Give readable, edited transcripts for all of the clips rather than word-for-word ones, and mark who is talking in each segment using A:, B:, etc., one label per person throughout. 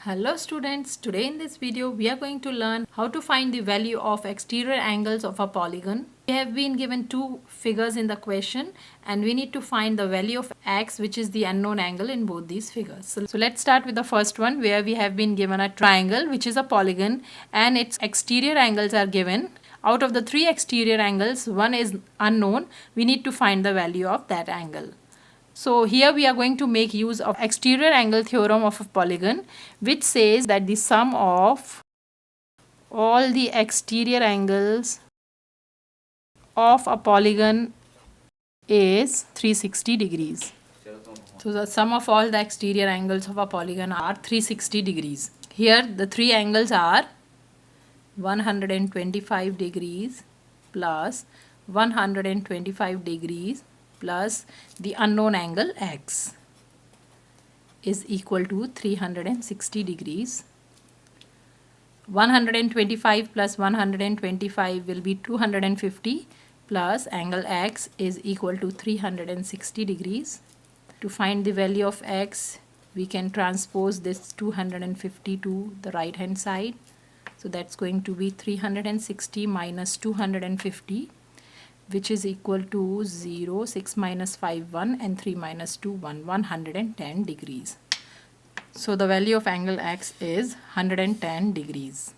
A: Hello students, today in this video we are going to learn how to find the value of exterior angles of a polygon. We have been given two figures in the question and we need to find the value of x, which is the unknown angle in both these figures. So let's start with the first one, where we have been given a triangle which is a polygon and its exterior angles are given. Out of the three exterior angles, one is unknown. We need to find the value of that angle. So here we are going to make use of exterior angle theorem of a polygon, which says that the sum of all the exterior angles of a polygon is 360 degrees. So the sum of all the exterior angles of a polygon are 360 degrees. Here the three angles are 125 degrees plus 125 degrees plus the unknown angle x is equal to 360 degrees. 125 plus 125 will be 250 plus angle x is equal to 360 degrees. To find the value of x, we can transpose this 250 to the right hand side. So that's going to be 360 minus 250, which is equal to 0, 6 minus 5, 1 and 3 minus 2, 1, 110 degrees. So the value of angle x is 110 degrees.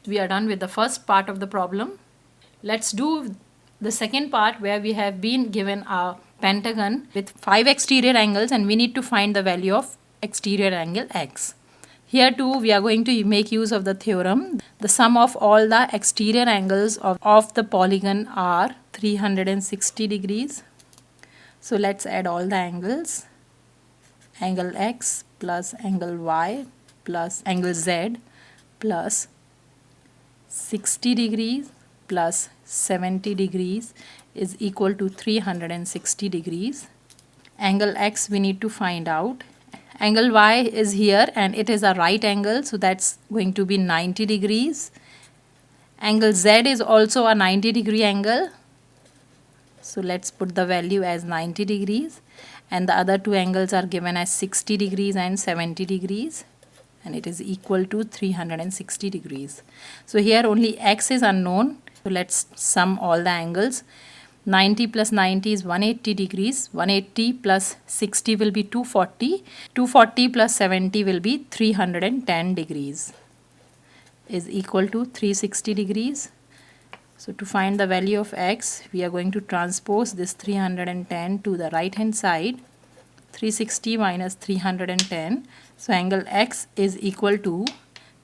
A: We are done with the first part of the problem. Let's do the second part, where we have been given a pentagon with 5 exterior angles and we need to find the value of exterior angle x. Here too we are going to make use of the theorem. The sum of all the exterior angles of the polygon are 360 degrees. So let's add all the angles. Angle x plus angle y plus angle z plus 60 degrees plus 70 degrees is equal to 360 degrees. Angle x we need to find out. Angle y is here and it is a right angle, so that's going to be 90 degrees. Angle z is also a 90 degree angle. So let's put the value as 90 degrees. And the other two angles are given as 60 degrees and 70 degrees. And it is equal to 360 degrees. So here only x is unknown. So let's sum all the angles. 90 plus 90 is 180 degrees. 180 plus 60 will be 240. 240 plus 70 will be 310 degrees. Is equal to 360 degrees. So to find the value of x, we are going to transpose this 310 to the right hand side. 360 minus 310. So angle x is equal to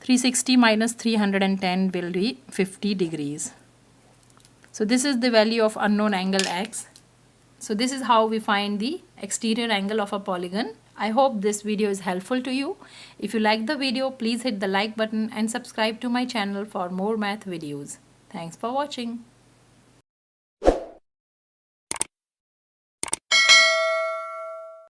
A: 360 minus 310 will be 50 degrees. So this is the value of unknown angle x. So this is how we find the exterior angle of a polygon. I hope this video is helpful to you. If you like the video, please hit the like button and subscribe to my channel for more math videos. Thanks for watching.